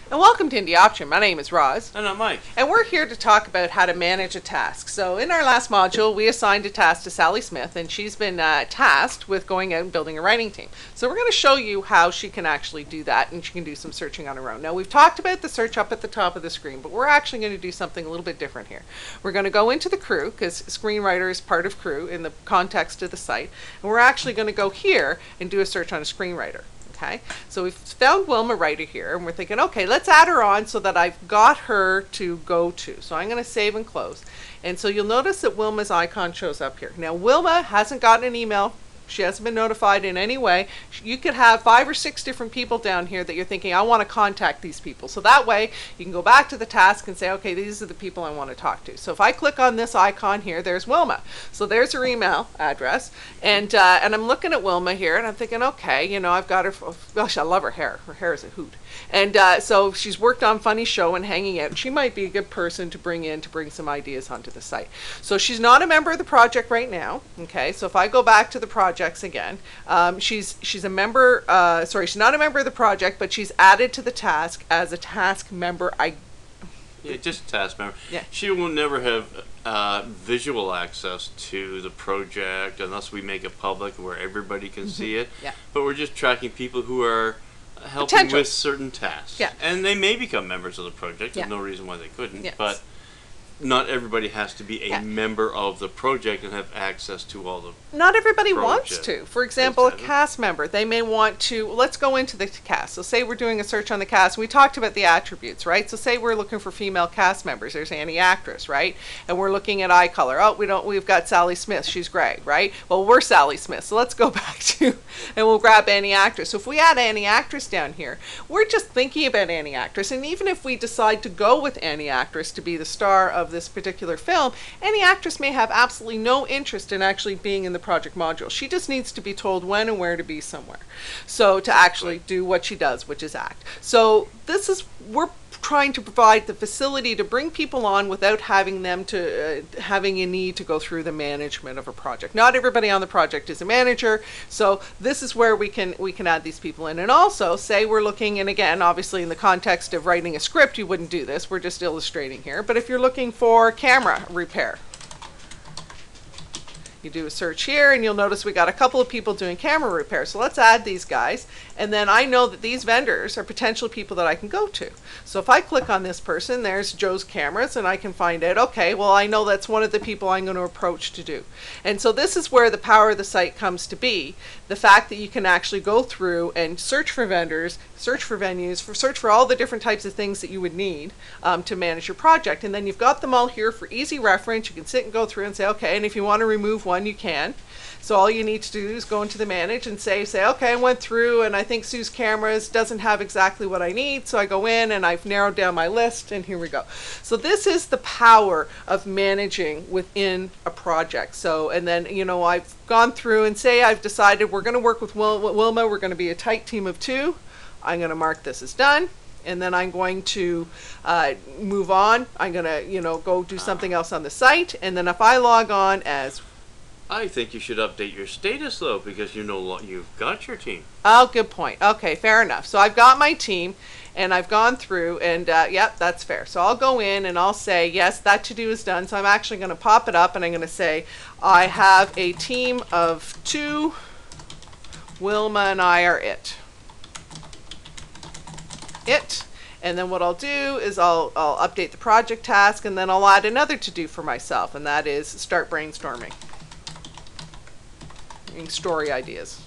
And welcome to Indie Option. My name is Roz. And I'm Mike. And we're here to talk about how to manage a task. So in our last module, we assigned a task to Sally Smith, and she's been tasked with going out and building a writing team. So we're going to show you how she can actually do that, and she can do some searching on her own. Now, we've talked about the search up at the top of the screen, but we're actually going to do something a little bit different here. We're going to go into the crew, because screenwriter is part of crew in the context of the site, and we're actually going to go here and do a search on a screenwriter. Okay, so we've found Wilma Ryder here, and we're thinking, okay, let's add her on so that I've got her to go to. So I'm going to save and close. And so you'll notice that Wilma's icon shows up here. Now, Wilma hasn't gotten an email. She hasn't been notified in any way. You could have 5 or 6 different people down here that you're thinking, I want to contact these people. So that way you can go back to the task and say, okay, these are the people I want to talk to. So if I click on this icon here, there's Wilma. So there's her email address. And I'm looking at Wilma here and I'm thinking, okay, you know, I've got her, gosh, I love her hair. Her hair is a hoot. And so she's worked on Funny Show and Hanging Out. She might be a good person to bring some ideas onto the site. So she's not a member of the project right now. Okay, so if I go back to the projects again, she's a member, sorry, she's not a member of the project, but she's added to the task as a task member. Yeah, just a task member. Yeah. She will never have visual access to the project unless we make it public where everybody can see it. Yeah. But we're just tracking people who are helping with certain tasks. Yeah. And they may become members of the project. Yeah. There's no reason why they couldn't. Yes. But not everybody has to be a member of the project and have access to all the Not everybody wants to. For example, a cast member, they may want to, let's go into the cast. So say we're doing a search on the cast. We talked about the attributes, right? So say we're looking for female cast members. There's Annie actress, right? And we're looking at eye color. Oh, we've got Sally Smith. She's gray, right? Well, we're Sally Smith. So let's go back to, and we'll grab Annie actress. So if we add Annie actress down here, we're just thinking about Annie actress. And even if we decide to go with Annie actress to be the star of this particular film, Annie actress may have absolutely no interest in actually being in the project module. She just needs to be told when and where to be somewhere. So to actually do what she does, which is act. So this is, we're trying to provide the facility to bring people on without having them to having a need to go through the management of a project. Not everybody on the project is a manager, so this is where we can add these people in. And also, say we're looking, and again, obviously in the context of writing a script, you wouldn't do this. We're just illustrating here. But if you're looking for camera repair, you do a search here and you'll notice we got a couple of people doing camera repair. So let's add these guys, and then I know that these vendors are potential people that I can go to. So if I click on this person, there's Joe's Cameras, and I can find out, okay, well, I know that's one of the people I'm going to approach to do. And so this is where the power of the site comes to be. The fact that you can actually go through and search for vendors, search for venues, search for all the different types of things that you would need to manage your project. And then you've got them all here for easy reference. You can sit and go through and say, okay, and if you want to remove one, you can. So all you need to do is go into the manage and say, okay, I went through and I think Sue's Cameras doesn't have exactly what I need. So I go in and I've narrowed down my list, and here we go. So this is the power of managing within a project. So, and then, you know, I've gone through and say I've decided we're going to work with Wilma. We're going to be a tight team of 2. I'm going to mark this as done. And then I'm going to move on. I'm going to, you know, go do something else on the site. And then if I log on as, I think you should update your status though, because you've got your team. oh, good point. Okay, fair enough. So I've got my team, and I've gone through, and yep, that's fair. So I'll go in and I'll say, yes, that to-do is done. So I'm actually going to pop it up, and I'm going to say, I have a team of 2. Wilma and I are it. And then what I'll do is I'll update the project task, and then I'll add another to-do for myself, and that is start brainstorming. Story ideas.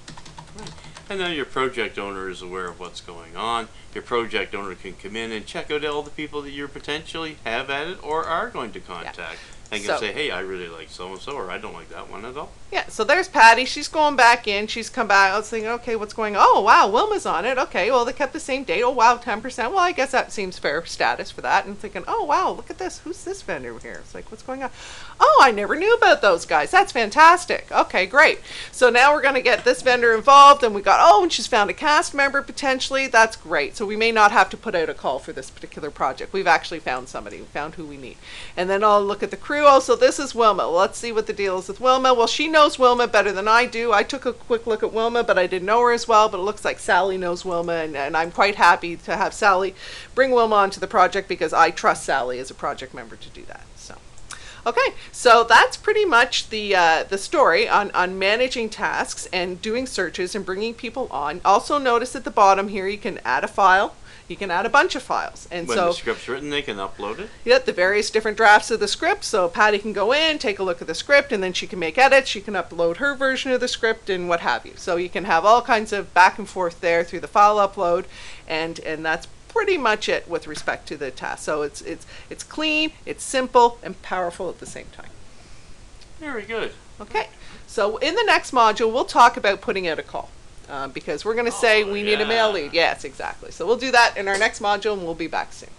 And now your project owner is aware of what's going on. Your project owner can come in and check out all the people that you potentially have at it or are going to contact. And can say, hey, I really like so-and-so, or I don't like that one at all. Yeah, so there's Patty. She's going back in. She's come back. I was thinking, okay, what's going on? Oh, wow, Wilma's on it. Okay, well, they kept the same date. Oh, wow, 10%. Well, I guess that seems fair status for that. And thinking, oh, wow, look at this. Who's this vendor here? It's like, what's going on? Oh, I never knew about those guys. That's fantastic. Okay, great. So now we're going to get this vendor involved. And we got, oh, and she's found a cast member potentially. That's great. So we may not have to put out a call for this particular project. We've actually found somebody. We found who we need. And then I'll look at the crew. through. Oh, so this is Wilma. Let's see what the deal is with Wilma. Well, she knows Wilma better than I do. I took a quick look at Wilma, but I didn't know her as well. But it looks like Sally knows Wilma, and I'm quite happy to have Sally bring Wilma onto the project because I trust Sally as a project member to do that. So, okay, so that's pretty much the story on managing tasks and doing searches and bringing people on. Also, notice at the bottom here you can add a file. You can add a bunch of files. And when so the script's written, they can upload it? Yeah, the various different drafts of the script. So Patty can go in, take a look at the script, and then she can make edits. She can upload her version of the script and what have you. So you can have all kinds of back and forth there through the file upload, and that's pretty much it with respect to the task. So it's clean, it's simple, and powerful at the same time. Very good. Okay, so in the next module, we'll talk about putting out a call. Because we're going to say we need a mail lead. Yes, exactly. So we'll do that in our next module, and we'll be back soon.